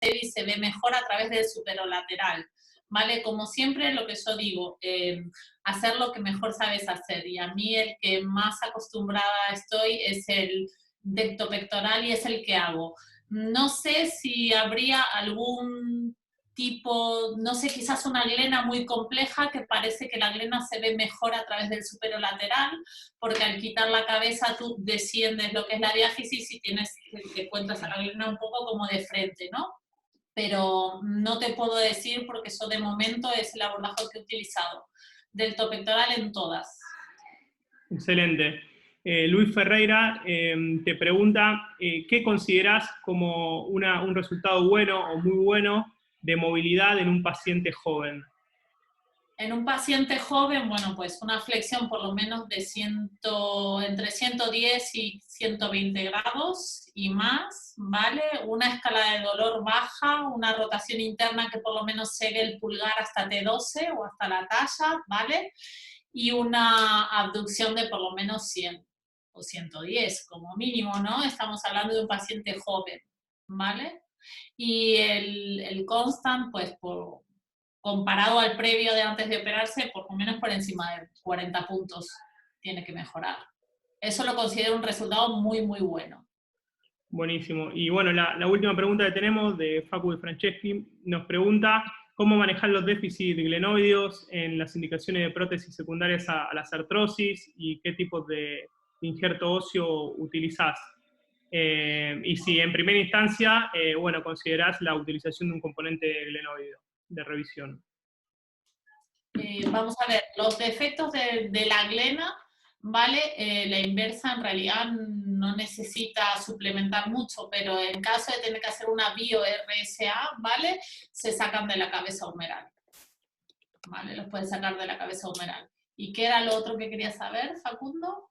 y se ve mejor a través del superolateral, ¿vale? Como siempre, lo que yo digo, hacer lo que mejor sabes hacer, y a mí el que más acostumbrada estoy es el dectopectoral y es el que hago. No sé si habría algún tipo, no sé, quizás una glena muy compleja, que parece que la glena se ve mejor a través del superolateral, porque al quitar la cabeza tú desciendes lo que es la diáfisis y tienes que cuentas a la glena un poco como de frente, ¿no? Pero no te puedo decir porque eso de momento es el abordaje que he utilizado. Del topectoral en todas. Excelente. Luis Ferreira te pregunta, ¿qué considerás como un resultado bueno o muy bueno de movilidad en un paciente joven? En un paciente joven, bueno, pues una flexión por lo menos de entre 110 y 120 grados y más, ¿vale? Una escala de dolor baja, una rotación interna que por lo menos llegue el pulgar hasta T12 o hasta la talla, ¿vale? Y una abducción de por lo menos 100 o 110 como mínimo, ¿no? Estamos hablando de un paciente joven, ¿vale? Y el constant, pues comparado al previo de antes de operarse, por lo menos por encima de 40 puntos tiene que mejorar. Eso lo considero un resultado muy, muy bueno. Buenísimo. Y bueno, la última pregunta que tenemos de Facu de Franceschi nos pregunta cómo manejar los déficits glenoideos en las indicaciones de prótesis secundarias a las artrosis y qué tipos de injerto óseo utilizás. Y si en primera instancia, bueno, considerás la utilización de un componente glenoideo de revisión. Vamos a ver, los defectos de la glena, ¿vale? La inversa en realidad no necesita suplementar mucho, pero en caso de tener que hacer una bio-RSA, ¿vale? Se sacan de la cabeza humeral, ¿vale? Los puedes sacar de la cabeza humeral. ¿Y qué era lo otro que querías saber, Facundo?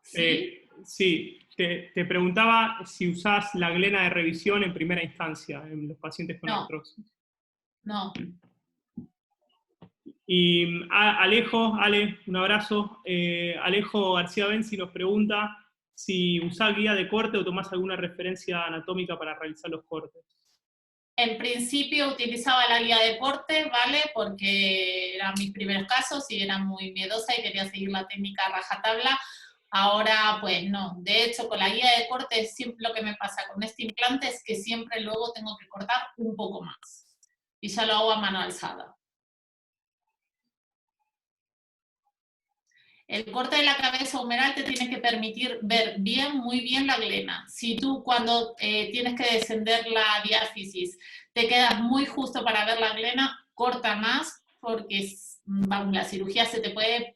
¿Sí? Sí, te preguntaba si usás la glena de revisión en primera instancia en los pacientes con artrosis. No. Y Alejo, Ale, un abrazo. Alejo García Benzi nos pregunta si usás guía de corte o tomás alguna referencia anatómica para realizar los cortes. En principio utilizaba la guía de corte, ¿vale? Porque eran mis primeros casos y era muy miedosa y quería seguir la técnica rajatabla. Ahora, pues no. De hecho, con la guía de corte, siempre lo que me pasa con este implante es que siempre luego tengo que cortar un poco más. Y ya lo hago a mano alzada. El corte de la cabeza humeral te tiene que permitir ver bien, muy bien la glena. Si tú cuando tienes que descender la diáfisis te quedas muy justo para ver la glena, corta más porque vamos, la cirugía se te puede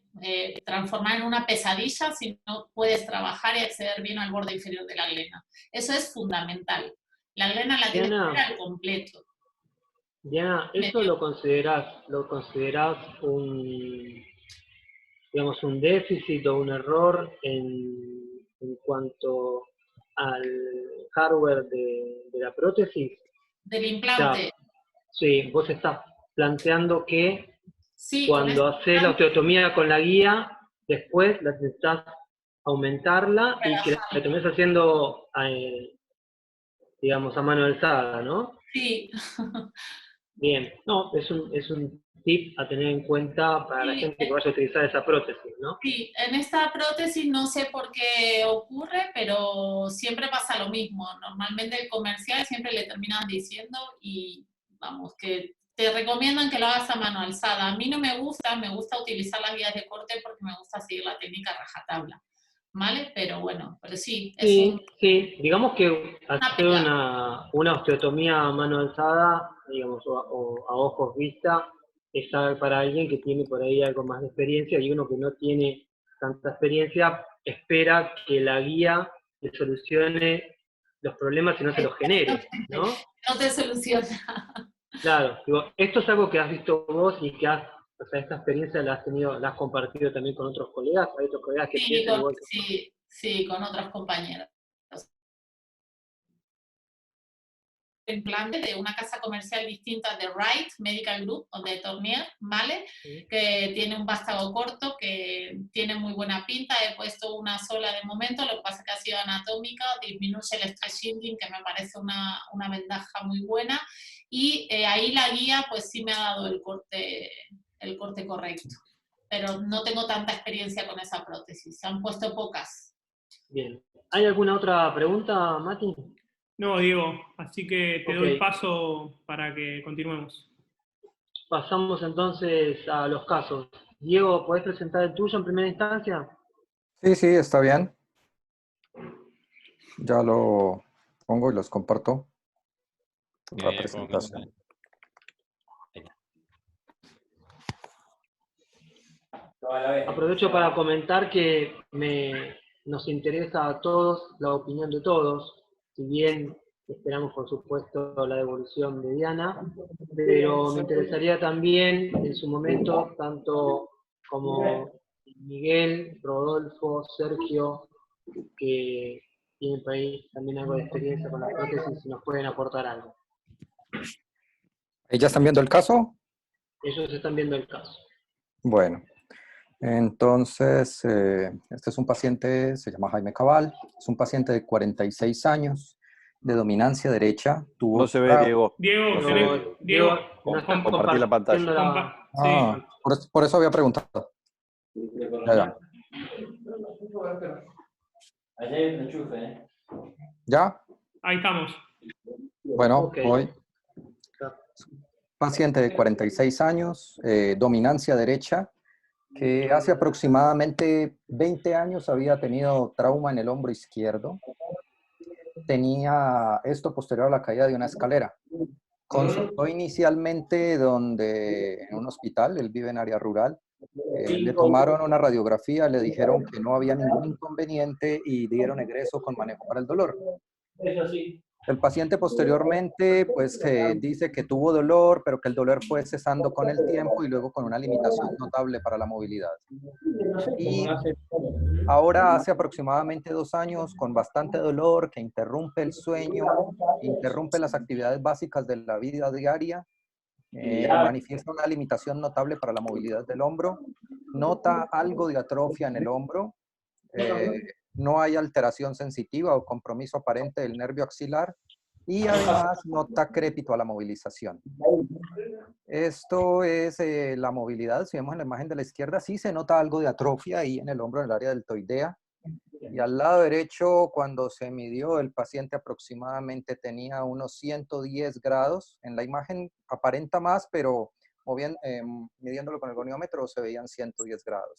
transformar en una pesadilla si no puedes trabajar y acceder bien al borde inferior de la glena. Eso es fundamental. La glena la tienes que ver al completo. Diana, ¿eso lo considerás digamos, un déficit o un error en cuanto al hardware de la prótesis? Del implante. O sea, sí, vos estás planteando que sí, cuando haces la osteotomía con la guía, después la necesitas aumentarla y que la osteotomía haciendo, digamos, a mano alzada, ¿no? Sí. Bien, no, es un tip a tener en cuenta para la gente que vaya a utilizar esa prótesis, ¿no? Sí, en esta prótesis no sé por qué ocurre, pero siempre pasa lo mismo. Normalmente el comercial siempre le terminan diciendo y vamos, que te recomiendan que lo hagas a mano alzada. A mí no me gusta utilizar las guías de corte porque me gusta seguir la técnica rajatabla, ¿vale? Pero bueno, pero sí, es sí, digamos que hacer una osteotomía a mano alzada, digamos, o a ojos vista, es para alguien que tiene por ahí algo más de experiencia y uno que no tiene tanta experiencia espera que la guía le solucione los problemas y no se los genere, ¿no? No te soluciona. Claro, digo, esto es algo que has visto vos y que o sea, esta experiencia la has compartido también con otros colegas, hay otros colegas que piensan igual que vos. Sí, con otros compañeros. implante de una casa comercial distinta de Wright Medical Group o de Tornier, ¿vale? Sí. Que tiene un vástago corto, que tiene muy buena pinta. He puesto una sola de momento, lo que pasa es que ha sido anatómica, disminuye el stress shielding, que me parece una ventaja muy buena. Y ahí la guía, pues sí me ha dado el corte correcto. Pero no tengo tanta experiencia con esa prótesis, se han puesto pocas. Bien. ¿Hay alguna otra pregunta, Mati? No, Diego, así que te Ok. doy paso para que continuemos. Pasamos entonces a los casos. Diego, ¿podés presentar el tuyo en primera instancia? Sí, sí, está bien. Ya lo pongo y los comparto. La presentación. Aprovecho para comentar que nos interesa a todos la opinión de todos, si bien esperamos por supuesto la devolución de Diana, pero me interesaría también en su momento, tanto como Miguel, Rodolfo, Sergio, que tienen por ahí también algo de experiencia con las prótesis, si nos pueden aportar algo. ¿Ya están viendo el caso? Ellos están viendo el caso. Bueno, entonces, este es un paciente, se llama Jaime Cabal, es un paciente de 46 años, de dominancia derecha. Tuvo No se ve, Diego. Diego, No están compartir la pantalla. compartiendo la... Sí. Por eso había preguntado. Ya. Allá hay un enchufe, ¿eh? ¿Ya? Ahí estamos. Bueno, Ok. voy. Paciente de 46 años, dominancia derecha, que hace aproximadamente 20 años había tenido trauma en el hombro izquierdo. Tenía esto posterior a la caída de una escalera. Consultó inicialmente en un hospital, él vive en área rural. Le tomaron una radiografía, le dijeron que no había ningún inconveniente y dieron egreso con manejo para el dolor. Eso sí. El paciente posteriormente pues dice que tuvo dolor, pero que el dolor fue cesando con el tiempo y luego con una limitación notable para la movilidad. Y ahora hace aproximadamente 2 años con bastante dolor que interrumpe el sueño, interrumpe las actividades básicas de la vida diaria, manifiesta una limitación notable para la movilidad del hombro, nota algo de atrofia en el hombro, no hay alteración sensitiva o compromiso aparente del nervio axilar y además nota crépito a la movilización. Esto es la movilidad. Si vemos en la imagen de la izquierda, sí se nota algo de atrofia ahí en el hombro, en el área deltoidea. Y al lado derecho, cuando se midió, el paciente aproximadamente tenía unos 110 grados. En la imagen aparenta más, pero midiéndolo con el goniómetro se veían 110 grados.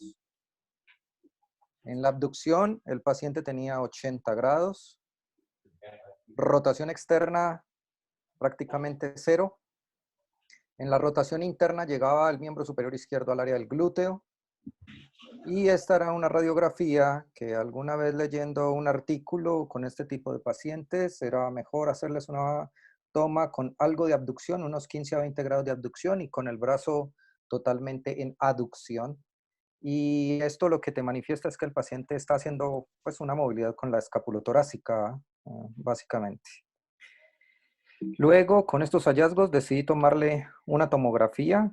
En la abducción, el paciente tenía 80 grados. Rotación externa, prácticamente 0. En la rotación interna llegaba el miembro superior izquierdo al área del glúteo. Y esta era una radiografía que alguna vez leyendo un artículo con este tipo de pacientes, era mejor hacerles una toma con algo de abducción, unos 15 a 20 grados de abducción y con el brazo totalmente en aducción. Y esto lo que te manifiesta es que el paciente está haciendo pues una movilidad con la escapulotorácica, básicamente. Luego, con estos hallazgos, decidí tomarle una tomografía.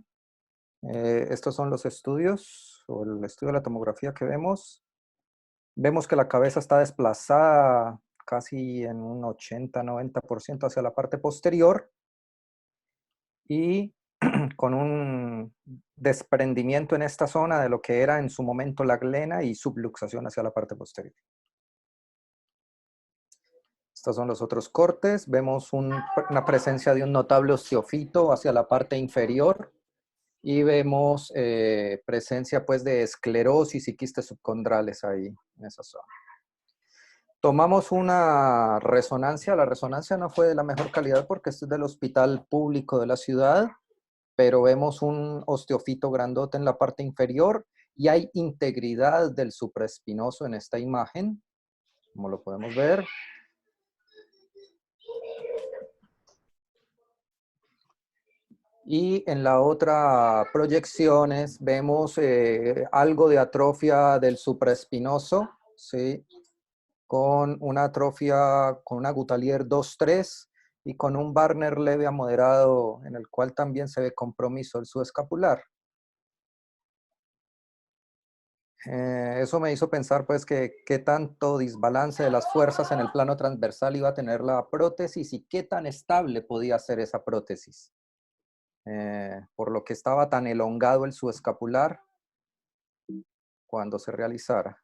Estos son los estudios, o el estudio de la tomografía que vemos. Vemos que la cabeza está desplazada casi en un 80-90% hacia la parte posterior y con un desprendimiento en esta zona de lo que era en su momento la glena y subluxación hacia la parte posterior. Estos son los otros cortes. Vemos una presencia de un notable osteofito hacia la parte inferior y vemos presencia pues de esclerosis y quistes subcondrales ahí en esa zona. Tomamos una resonancia. La resonancia no fue de la mejor calidad porque este es del hospital público de la ciudad, pero vemos un osteofito grandote en la parte inferior y hay integridad del supraespinoso en esta imagen, como lo podemos ver. Y en la otra proyecciones vemos algo de atrofia del supraespinoso, ¿sí? Con una atrofia, con una Gutalier 2-3 y con un Barner leve a moderado en el cual también se ve compromiso el subescapular. Eso me hizo pensar pues que qué tanto desbalance de las fuerzas en el plano transversal iba a tener la prótesis y qué tan estable podía ser esa prótesis. Por lo que estaba tan elongado el subescapular cuando se realizara.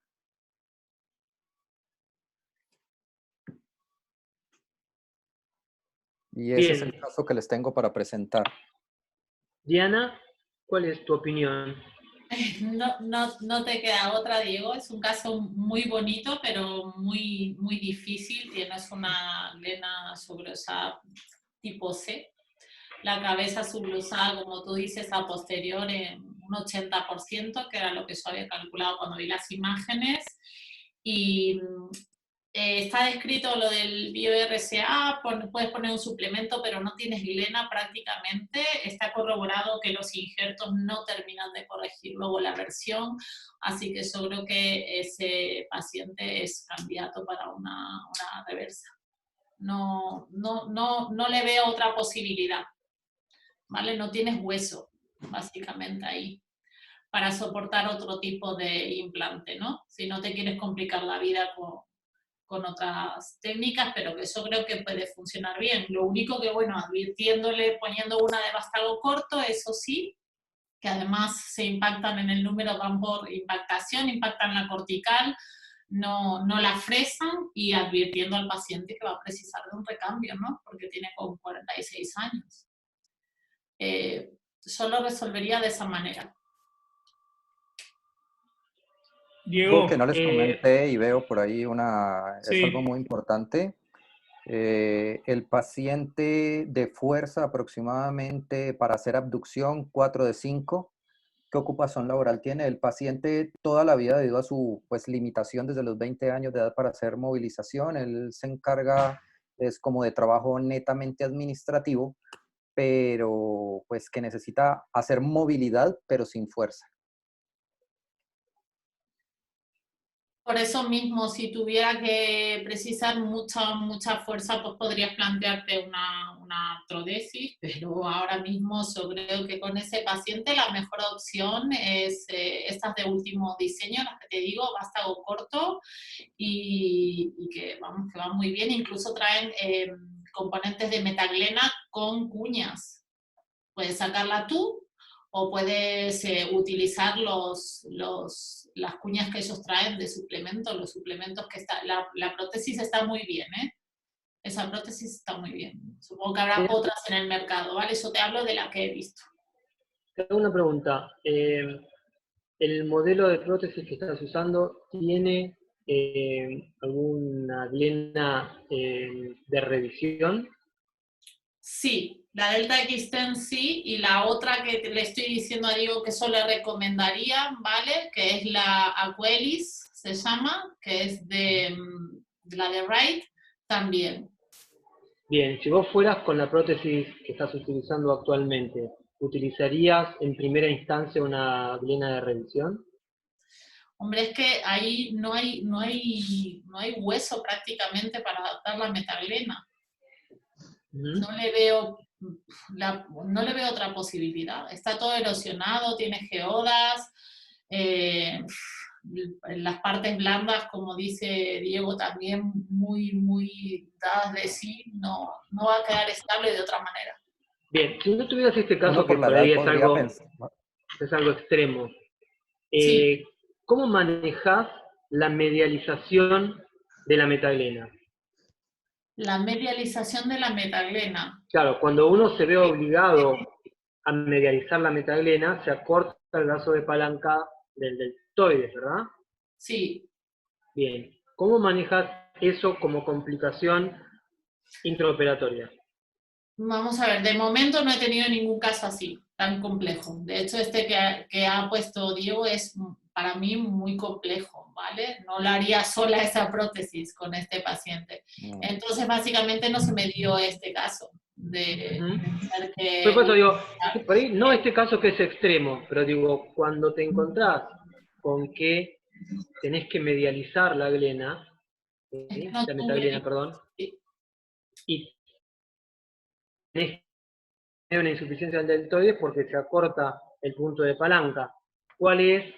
Y ese es el caso que les tengo para presentar. Diana, ¿cuál es tu opinión? No te queda otra, Diego. Es un caso muy bonito, pero muy, muy difícil. Tienes una glena subglosada tipo C. La cabeza subglosada, como tú dices, a posterior en un 80%, que era lo que yo había calculado cuando vi las imágenes. Y está descrito lo del bio-RCA, puedes poner un suplemento, pero no tienes glena prácticamente. Está corroborado que los injertos no terminan de corregir luego la versión, así que yo creo que ese paciente es candidato para una reversa. No le veo otra posibilidad, ¿vale? No tienes hueso, básicamente ahí, para soportar otro tipo de implante, ¿no? Si no te quieres complicar la vida con otras técnicas, pero que yo creo que puede funcionar bien. Lo único que, bueno, advirtiéndole, poniendo una de vástago corto, eso sí, que además se impactan en el número, van por impactación, impactan la cortical, no la fresan, y advirtiendo al paciente que va a precisar de un recambio, ¿no? Porque tiene como 46 años. Yo lo resolvería de esa manera. Diego, Que no les comenté y veo por ahí sí. es algo muy importante. El paciente de fuerza aproximadamente para hacer abducción 4 de 5. ¿Qué ocupación laboral tiene? El paciente toda la vida, debido a su pues, limitación desde los 20 años de edad para hacer movilización, él se encarga, es como de trabajo netamente administrativo, pero pues que necesita hacer movilidad, pero sin fuerza. Por eso mismo, si tuviera que precisar mucha fuerza, pues podrías plantearte una artrodesis, pero ahora mismo yo creo que con ese paciente la mejor opción es estas de último diseño, las que te digo, vástago corto, y que, vamos, que van muy bien. Incluso traen componentes de metaglena con cuñas. Puedes sacarla tú, o puedes utilizar las cuñas que ellos traen de suplemento, los suplementos que está. La prótesis está muy bien, ¿eh? Esa prótesis está muy bien. Supongo que habrá otras en el mercado, ¿vale? Yo te hablo de la que he visto. Te hago una pregunta. ¿El modelo de prótesis que estás usando tiene alguna glena de revisión? Sí, la Delta X10 sí, y la otra que le estoy diciendo a Diego que yo le recomendaría, ¿vale? Que es la Aquelis, se llama, que es de la de Wright, también. Bien, si vos fueras con la prótesis que estás utilizando actualmente, ¿utilizarías en primera instancia una glena de revisión? Hombre, es que ahí no hay hueso prácticamente para adaptar la metaglena. No le veo otra posibilidad. Está todo erosionado, tiene geodas, en las partes blandas, como dice Diego, también muy dadas de sí, no va a quedar estable de otra manera. Bien, si no tuvieras este caso, Uno que por la por edad ahí podría pensar. es algo extremo, Sí. ¿cómo manejás la medialización de la metaglena? La medialización de la metaglena. Claro, cuando uno se ve obligado a medializar la metaglena, se acorta el brazo de palanca del deltoides, ¿verdad? Sí. Bien. ¿Cómo manejas eso como complicación intraoperatoria? Vamos a ver, de momento no he tenido ningún caso así, tan complejo. De hecho, este que ha puesto Diego es para mí muy complejo, ¿vale? No lo haría sola esa prótesis con este paciente. Entonces, básicamente no se me dio este caso de tener que... Por eso digo, por ahí no este caso que es extremo, pero digo, cuando te encontrás con que tenés que medializar la glena, ¿sí? La metaglena, perdón, Sí. y una insuficiencia del deltoides porque se acorta el punto de palanca. ¿Cuál es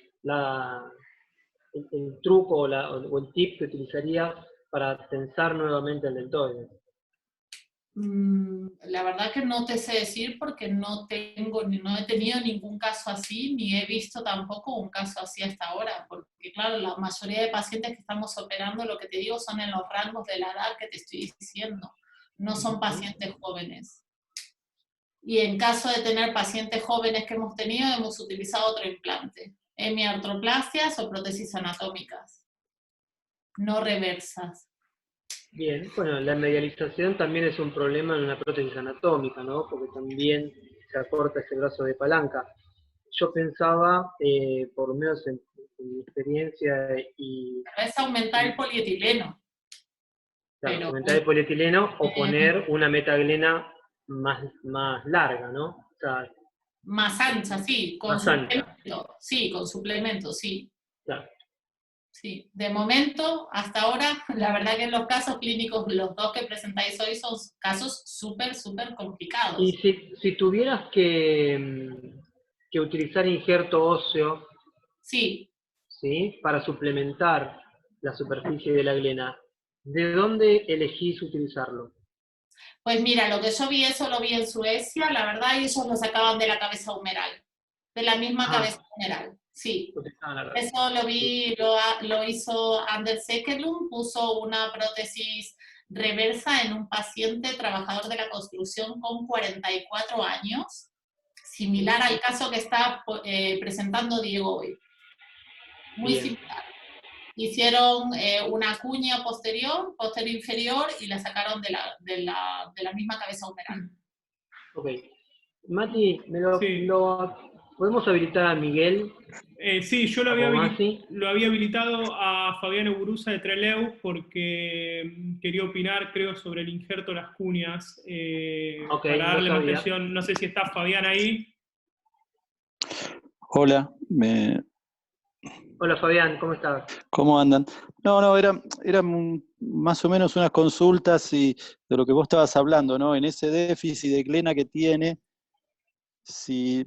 el truco o el tip que utilizarías para tensar nuevamente el deltoides? La verdad que no te sé decir porque no he tenido ningún caso así, ni he visto tampoco un caso así hasta ahora, porque claro, la mayoría de pacientes que estamos operando, lo que te digo, son en los rangos de la edad que te estoy diciendo, no son pacientes jóvenes. Y en caso de tener pacientes jóvenes que hemos tenido, hemos utilizado otro implante, hemiartroplastias o prótesis anatómicas, no reversas. Bien, bueno, la medialización también es un problema en una prótesis anatómica, ¿no? Porque también se acorta ese brazo de palanca. Yo pensaba, por lo menos en mi experiencia y... Es aumentar el polietileno. Claro, Pero, aumentar el polietileno o poner una metaglena más larga, ¿no? O sea, más ancha, sí, con más ancha. suplemento. Sí, con suplemento, sí. Claro. Sí, de momento, hasta ahora, la verdad que en los casos clínicos, los dos que presentáis hoy son casos súper complicados. Y si tuvieras que utilizar injerto óseo, sí, para suplementar la superficie de la glena, ¿de dónde elegís utilizarlo? pues mira, lo que yo vi, eso lo vi en Suecia, la verdad, y ellos lo sacaban de la cabeza humeral, de la misma cabeza humeral, sí. Eso lo vi, lo hizo Anders Ekelund, puso una prótesis reversa en un paciente trabajador de la construcción con 44 años, similar al caso que está presentando Diego hoy. Muy Bien. similar. Hicieron una cuña posterior inferior y la sacaron de la misma cabeza humeral. Ok. Mati, Sí. ¿podemos habilitar a Miguel? Sí, yo lo había habilitado a Fabián Eguruza de Trelew porque quería opinar, creo, sobre el injerto de las cuñas, para darle más atención. No sé si está Fabián ahí. Hola, Hola Fabián, ¿cómo estás? ¿Cómo andan? No, eran más o menos unas consultas y de lo que vos estabas hablando, ¿no? En ese déficit de glena que tiene, si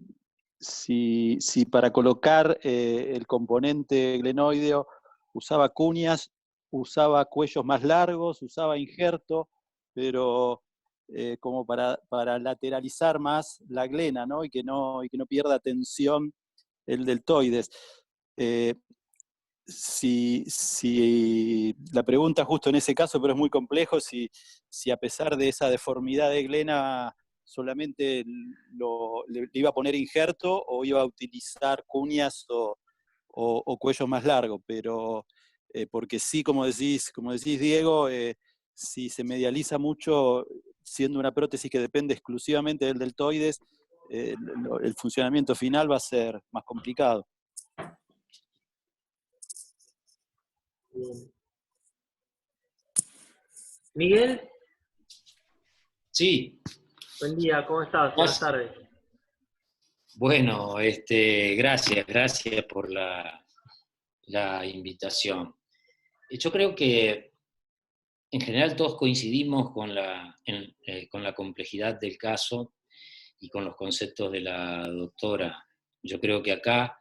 para colocar el componente glenoideo usaba cuñas, usaba cuellos más largos, usaba injerto, pero como para lateralizar más la glena, ¿no? Y que no pierda tensión el deltoides. Si la pregunta justo en ese caso, pero es muy complejo, si a pesar de esa deformidad de glena solamente le iba a poner injerto o iba a utilizar cuñas o cuello más largo, pero porque sí, como decís Diego, si se medializa mucho, siendo una prótesis que depende exclusivamente del deltoides, el funcionamiento final va a ser más complicado. Bien. Miguel. Sí. Buen día, ¿cómo estás? Buenas tardes. Bueno, gracias por la invitación. Yo creo que en general todos coincidimos con la complejidad del caso y con los conceptos de la doctora. Yo creo que acá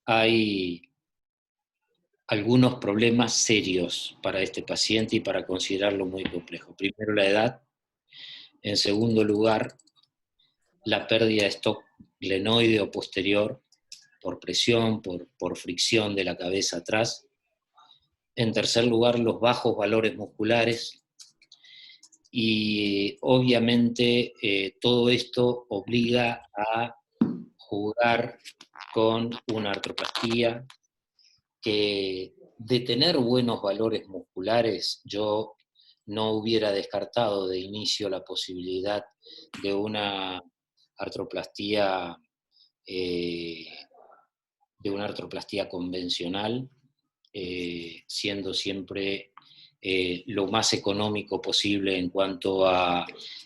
hay algunos problemas serios para este paciente y para considerarlo muy complejo. Primero, la edad. En segundo lugar, la pérdida de stock glenoideo posterior por presión, por fricción de la cabeza atrás. En tercer lugar, los bajos valores musculares. Y obviamente todo esto obliga a jugar con una artroplastía que, de tener buenos valores musculares, yo no hubiera descartado de inicio la posibilidad de una artroplastía convencional, siendo siempre lo más económico posible en cuanto a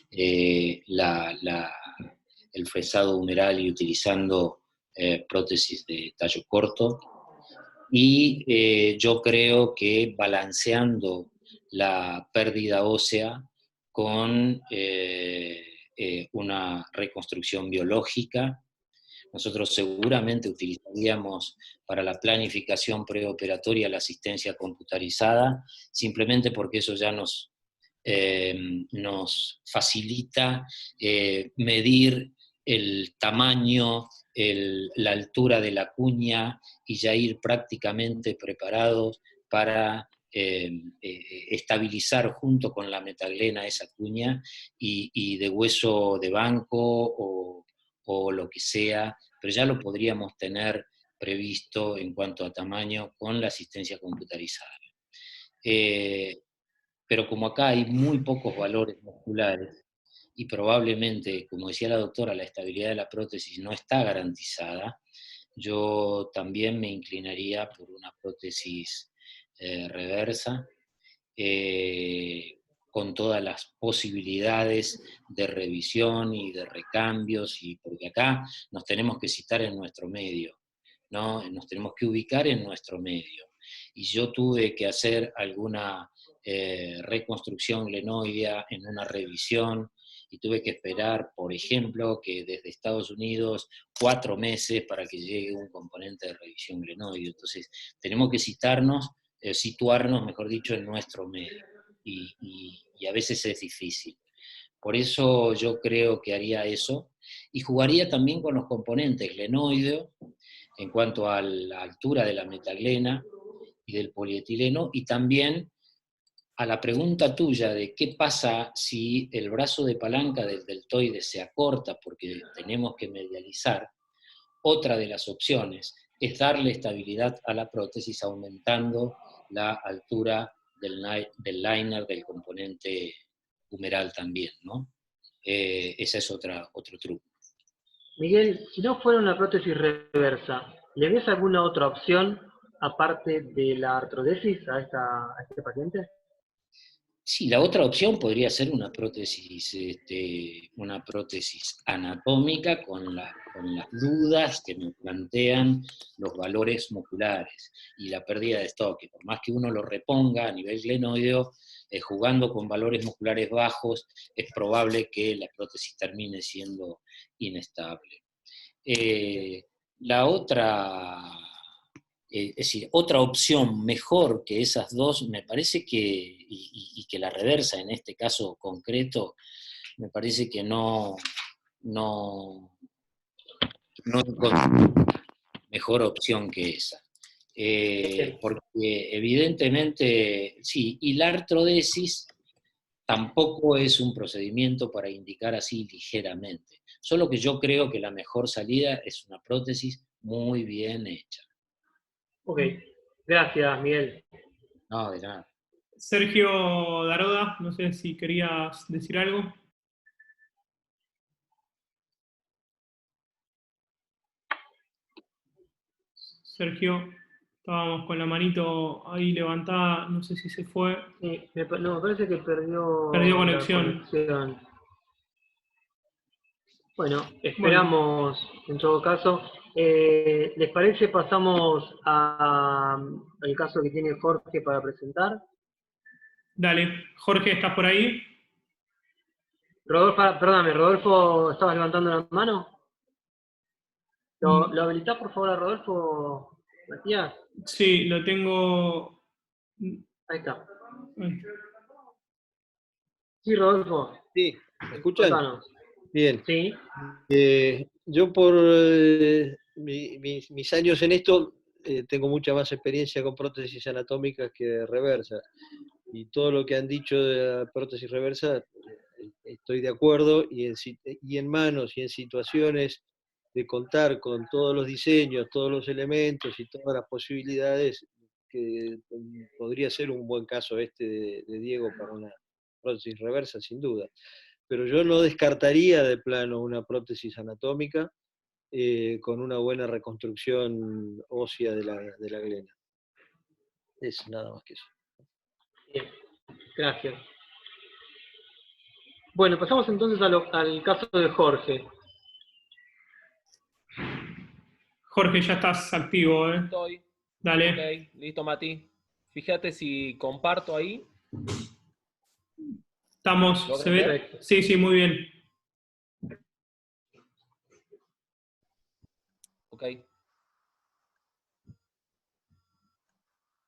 el fresado humeral y utilizando prótesis de tallo corto. Y yo creo que balanceando la pérdida ósea con una reconstrucción biológica. Nosotros seguramente utilizaríamos para la planificación preoperatoria la asistencia computarizada, simplemente porque eso ya nos facilita medir el tamaño, la altura de la cuña y ya ir prácticamente preparados para estabilizar junto con la metaglena esa cuña y de hueso de banco o lo que sea, pero ya lo podríamos tener previsto en cuanto a tamaño con la asistencia computarizada. Pero como acá hay muy pocos valores musculares y probablemente, como decía la doctora, la estabilidad de la prótesis no está garantizada, yo también me inclinaría por una prótesis reversa, con todas las posibilidades de revisión y de recambios, y porque acá nos tenemos que citar en nuestro medio, ¿no? Nos tenemos que ubicar en nuestro medio. Y yo tuve que hacer alguna reconstrucción glenoidea en una revisión, y tuve que esperar, por ejemplo, que desde Estados Unidos 4 meses para que llegue un componente de revisión glenoidea. Entonces, tenemos que situarnos, mejor dicho, en nuestro medio. Y a veces es difícil. Por eso yo creo que haría eso. Y jugaría también con los componentes glenoideo, en cuanto a la altura de la metaglena y del polietileno, y también a la pregunta tuya de qué pasa si el brazo de palanca del deltoide se acorta porque tenemos que medializar. Otra de las opciones es darle estabilidad a la prótesis aumentando la altura del liner del componente humeral también, ¿no? Ese es otro truco. Miguel, si no fuera una prótesis reversa, ¿le ves alguna otra opción aparte de la artrodesis a este paciente? Sí, la otra opción podría ser una prótesis anatómica con las dudas que me plantean los valores musculares y la pérdida de stock. Por más que uno lo reponga a nivel glenoideo, jugando con valores musculares bajos, es probable que la prótesis termine siendo inestable. La otra... es decir, otra opción mejor que esas dos, me parece que, y que la reversa en este caso concreto, me parece que no encontré mejor opción que esa. Porque evidentemente, sí, y la artrodesis tampoco es un procedimiento para indicar así ligeramente, solo que yo creo que la mejor salida es una prótesis muy bien hecha. Ok, gracias, Miguel. No, de nada. Sergio Daroda, no sé si querías decir algo. Sergio, estábamos con la manito ahí levantada, no sé si se fue. Sí, me parece que perdió Conexión. la conexión. Bueno, esperamos en todo caso. ¿Les parece pasamos al caso que tiene Jorge para presentar? Dale, Jorge, ¿estás por ahí? Rodolfo, perdóname, Rodolfo, ¿estabas levantando la mano? ¿Lo habilitás, por favor, a Rodolfo, Matías? Sí, lo tengo. Ahí está. Sí, Rodolfo. Sí, ¿me escuchan? Contanos. Bien. Sí. Yo por mis años en esto tengo mucha más experiencia con prótesis anatómicas que reversa. Y todo lo que han dicho de la prótesis reversa estoy de acuerdo, y en manos y en situaciones de contar con todos los diseños, todos los elementos y todas las posibilidades, que podría ser un buen caso de Diego para una prótesis reversa, sin duda. Pero yo no descartaría de plano una prótesis anatómica con una buena reconstrucción ósea de la glena. Es nada más que eso. Bien, gracias. Bueno, pasamos entonces al caso de Jorge. Jorge, ya estás activo, ¿eh? Estoy. Dale. Ok, listo, Mati. Fíjate si comparto ahí. Estamos, ¿se ve? Perfecto. Sí, muy bien. ¿Ok?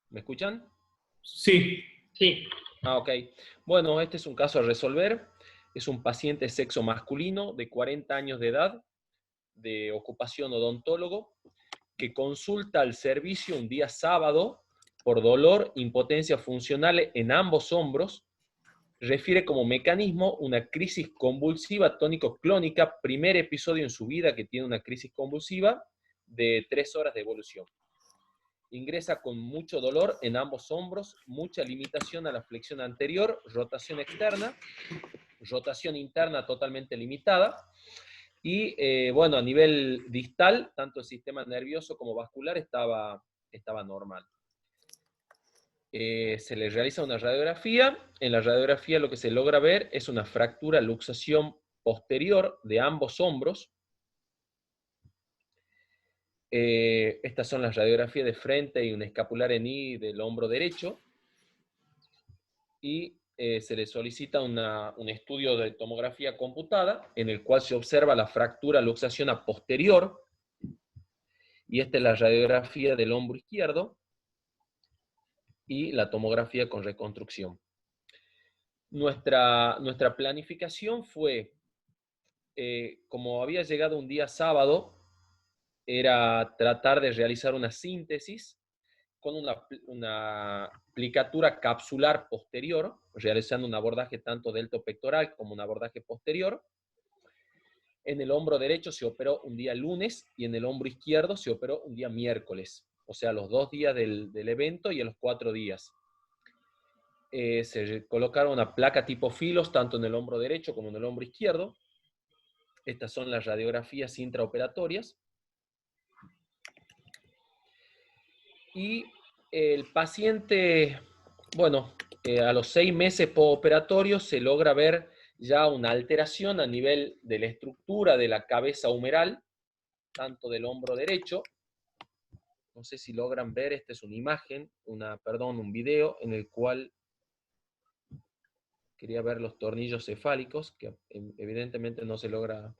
¿Me escuchan? Sí. Sí. Ok. Bueno, este es un caso a resolver. Es un paciente de sexo masculino de 40 años de edad, de ocupación odontólogo, que consulta al servicio un día sábado por dolor, impotencia funcional en ambos hombros. Refiere como mecanismo una crisis convulsiva tónico-clónica, primer episodio en su vida que tiene una crisis convulsiva de 3 horas de evolución. Ingresa con mucho dolor en ambos hombros, mucha limitación a la flexión anterior, rotación externa, rotación interna totalmente limitada, y bueno, a nivel distal, tanto el sistema nervioso como vascular estaba normal. Se le realiza una radiografía. En la radiografía lo que se logra ver es una fractura, luxación posterior de ambos hombros. Estas son las radiografías de frente y un escapular en I del hombro derecho. Y se le solicita un estudio de tomografía computada en el cual se observa la fractura, luxación a posterior. Y esta es la radiografía del hombro izquierdo y la tomografía con reconstrucción. Nuestra planificación fue, como había llegado un día sábado, era tratar de realizar una síntesis con una aplicatura capsular posterior, realizando un abordaje tanto deltopectoral como un abordaje posterior. En el hombro derecho se operó un día lunes y en el hombro izquierdo se operó un día miércoles, o sea, los 2 días del evento y a los 4 días. Se colocaron una placa tipo filos tanto en el hombro derecho como en el hombro izquierdo. Estas son las radiografías intraoperatorias. Y el paciente, bueno, a los 6 meses postoperatorio se logra ver ya una alteración a nivel de la estructura de la cabeza humeral, tanto del hombro derecho. No sé si logran ver, esta es una imagen, un video en el cual quería ver los tornillos cefálicos, que evidentemente no se logran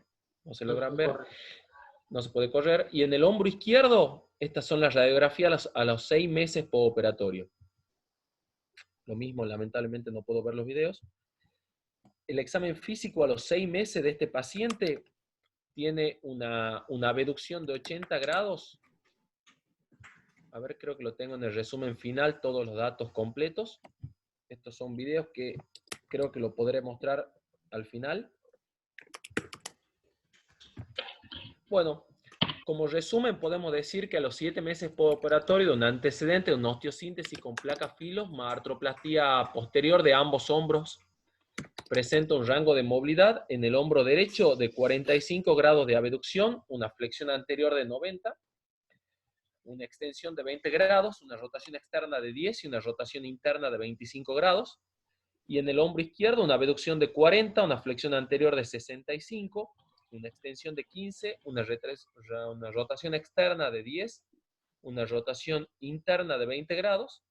ver, no se puede correr. Y en el hombro izquierdo, estas son las radiografías a los 6 meses postoperatorio. Lo mismo, lamentablemente no puedo ver los videos. El examen físico a los 6 meses de este paciente tiene una abducción de 80 grados. A ver, creo que lo tengo en el resumen final, todos los datos completos. Estos son videos que creo que lo podré mostrar al final. Bueno, como resumen podemos decir que a los 7 meses postoperatorio, un antecedente de una osteosíntesis con placa filos, más artroplastía posterior de ambos hombros, presenta un rango de movilidad en el hombro derecho de 45 grados de abducción, una flexión anterior de 90, una extensión de 20 grados, una rotación externa de 10 y una rotación interna de 25 grados. Y en el hombro izquierdo una abducción de 40, una flexión anterior de 65, una extensión de 15, una rotación externa de 10, una rotación interna de 20 grados.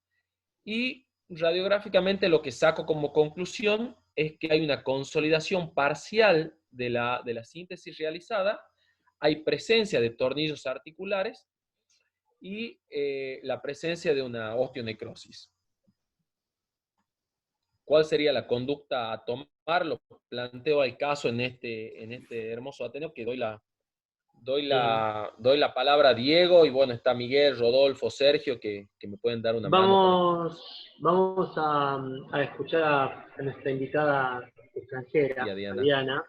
Y radiográficamente lo que saco como conclusión es que hay una consolidación parcial de la síntesis realizada, hay presencia de tornillos articulares y la presencia de una osteonecrosis. ¿Cuál sería la conducta a tomar? Lo planteo al caso en este hermoso Ateneo, que doy la palabra a Diego, y bueno, está Miguel, Rodolfo, Sergio, que me pueden dar una mano. Vamos a escuchar a nuestra invitada extranjera, a Diana.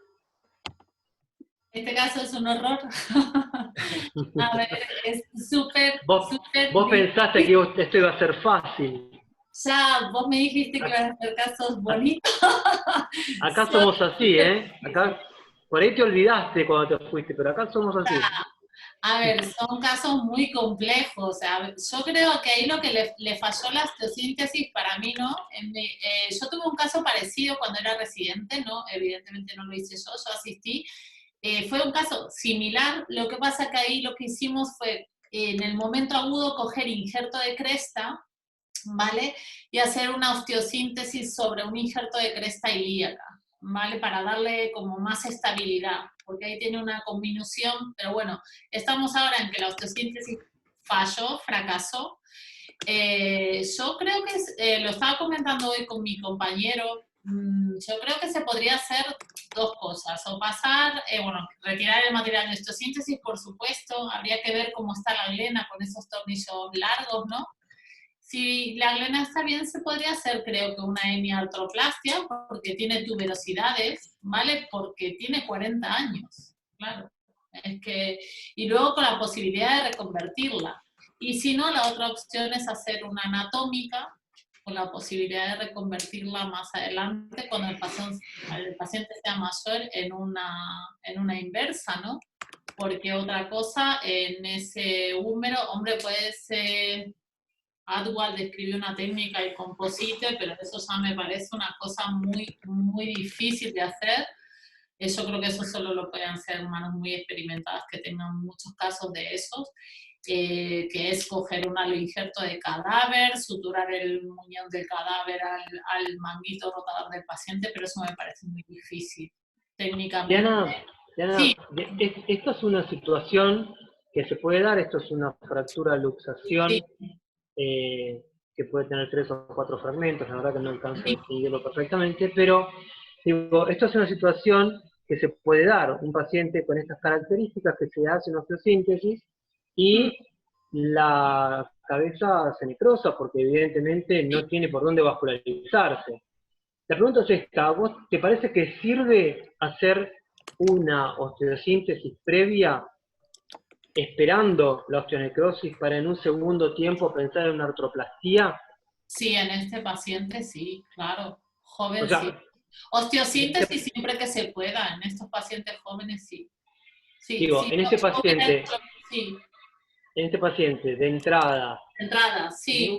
Este caso es un horror. A ver, es súper... Vos pensaste que esto iba a ser fácil. Ya, vos me dijiste que ibas a hacer casos bonitos. Acá somos así, ¿eh? Acá, por ahí te olvidaste cuando te fuiste, pero acá somos así. A ver, son casos muy complejos. O sea, yo creo que ahí lo que le falló la osteosíntesis para mí, ¿no? Yo tuve un caso parecido cuando era residente, ¿no? Evidentemente no lo hice yo asistí. Fue un caso similar. Lo que pasa que ahí lo que hicimos fue, en el momento agudo, coger injerto de cresta, ¿vale? Y hacer una osteosíntesis sobre un injerto de cresta ilíaca, ¿vale? Para darle como más estabilidad, porque ahí tiene una conminución, pero bueno, estamos ahora en que la osteosíntesis fracasó. Yo creo que, lo estaba comentando hoy con mi compañero, yo creo que se podría hacer dos cosas, o pasar, bueno, retirar el material de osteosíntesis, por supuesto, habría que ver cómo está la glena con esos tornillos largos, ¿no? Si la glena está bien, se podría hacer, creo que una hemiartroplastia, porque tiene tuberosidades, ¿vale? Porque tiene 40 años, claro. Es que, y luego con la posibilidad de reconvertirla. Y si no, la otra opción es hacer una anatómica, con la posibilidad de reconvertirla más adelante cuando el paciente sea mayor en una inversa, ¿no? Porque otra cosa, en ese húmero, hombre, puede ser... Adwal describió una técnica y composite, pero eso ya me parece una cosa muy, muy difícil de hacer. Yo creo que eso solo lo pueden hacer manos muy experimentadas que tengan muchos casos de esos, que es coger un halo injerto de cadáver, suturar el muñón del cadáver al manguito rotador del paciente, pero eso me parece muy difícil técnicamente. Diana, Sí. Esto es una situación que se puede dar, esto es una fractura luxación. Sí. Que puede tener 3 o 4 fragmentos, la verdad que no alcanzo a distinguirlo perfectamente, pero digo, esto es una situación que se puede dar, un paciente con estas características que se hace una osteosíntesis y la cabeza se necrosa porque evidentemente no tiene por dónde vascularizarse. La pregunta es esta, ¿vos te parece que sirve hacer una osteosíntesis previa esperando la osteonecrosis para en un segundo tiempo pensar en una artroplastía? Sí, en este paciente sí, claro. Joven, o sea, sí. Osteosíntesis siempre que se pueda, en estos pacientes jóvenes sí. Sí, digo, sí, en este paciente, sí. en este paciente, de entrada, Sí,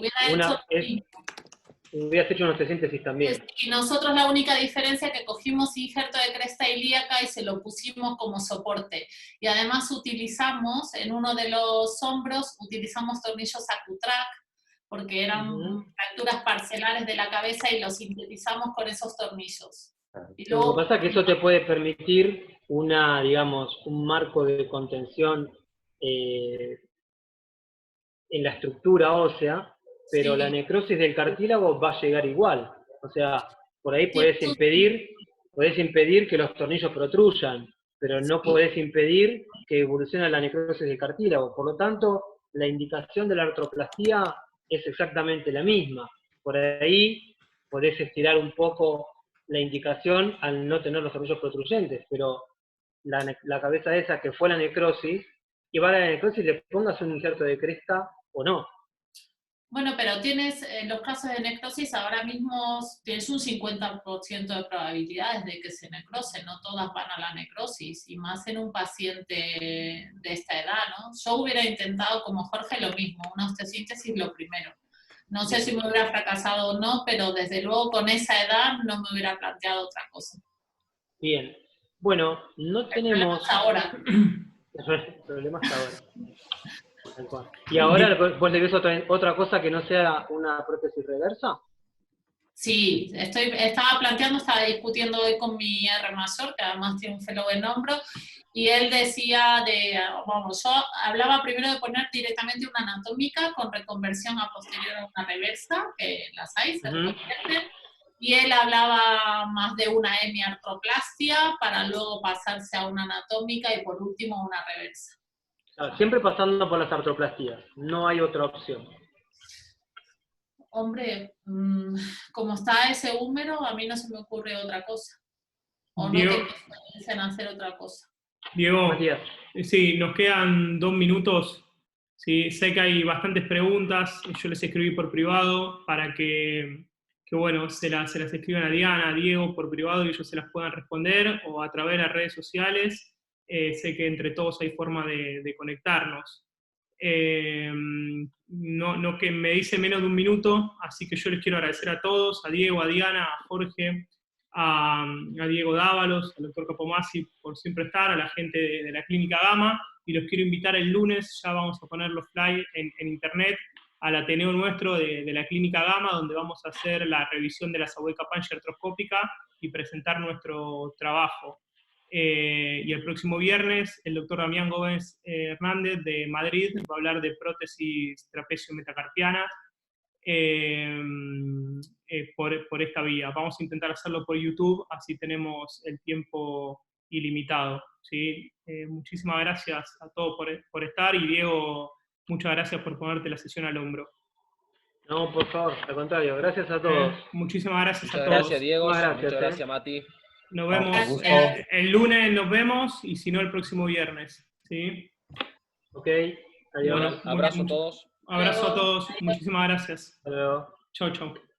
hubieras hecho una osteosíntesis también. Y nosotros la única diferencia que cogimos injerto de cresta ilíaca y se lo pusimos como soporte. Y además utilizamos, en uno de los hombros, utilizamos tornillos Acutrac, porque eran fracturas parcelares de la cabeza y los sintetizamos con esos tornillos. Y luego, lo que pasa es que eso te puede permitir digamos, un marco de contención en la estructura ósea, pero la necrosis del cartílago va a llegar igual. O sea, por ahí podés impedir que los tornillos protruyan, pero no podés impedir que evolucione la necrosis del cartílago. Por lo tanto, la indicación de la artroplastía es exactamente la misma. Por ahí podés estirar un poco la indicación al no tener los tornillos protruyentes, pero la cabeza esa que fue la necrosis, que va a la necrosis le pongas un injerto de cresta o no. Bueno, pero tienes, en los casos de necrosis, ahora mismo tienes un 50% de probabilidades de que se necrose, no todas van a la necrosis, y más en un paciente de esta edad, ¿no? Yo hubiera intentado, como Jorge, lo mismo, una osteosíntesis lo primero. No sé si me hubiera fracasado o no, pero desde luego con esa edad no me hubiera planteado otra cosa. Bien. Bueno, no tenemos... Ahora. El problema es ahora. ¿Y ahora vos le ves otra cosa que no sea una prótesis reversa? Sí, estaba discutiendo hoy con mi R mayor, que además tiene un fellow en hombro, y él decía yo hablaba primero de poner directamente una anatómica con reconversión a posterior a una reversa, que las hay, se reconvierten, y él hablaba más de una hemiartroplastia para luego pasarse a una anatómica y por último una reversa. Siempre pasando por las artroplastías, no hay otra opción. Hombre, como está ese húmero, a mí no se me ocurre otra cosa. O no Diego, tengo experiencia en hacer otra cosa. Diego, Matías. Sí, nos quedan 2 minutos. Sí, sé que hay bastantes preguntas, yo les escribí por privado para que bueno, se las escriban a Diana, a Diego por privado y ellos se las puedan responder, o a través de las redes sociales. Sé que entre todos hay forma de conectarnos. No que me dice menos de 1 minuto, así que yo les quiero agradecer a todos, a Diego, a Diana, a Jorge, a Diego Dávalos, al doctor Capomasi por siempre estar, a la gente de la Clínica Gama, y los quiero invitar el lunes, ya vamos a poner los flyers en internet, al Ateneo nuestro de la Clínica Gama, donde vamos a hacer la revisión de la sabueca pancha artroscópica y presentar nuestro trabajo. Y el próximo viernes, el doctor Damián Gómez Hernández de Madrid va a hablar de prótesis trapecio-metacarpiana por esta vía. Vamos a intentar hacerlo por YouTube, así tenemos el tiempo ilimitado, ¿sí? Muchísimas gracias a todos por estar, y Diego, muchas gracias por ponerte la sesión al hombro. No, por favor, al contrario, gracias a todos. Muchísimas gracias a Muchas todos. gracias, Diego. Muchas Muchas gracias, Mati. Nos vemos el lunes, nos vemos, y si no, el próximo viernes, ¿sí? Ok, adiós. Bueno, Abrazo a todos. Abrazo a todos, muchísimas gracias. Hasta luego. Chau, chau.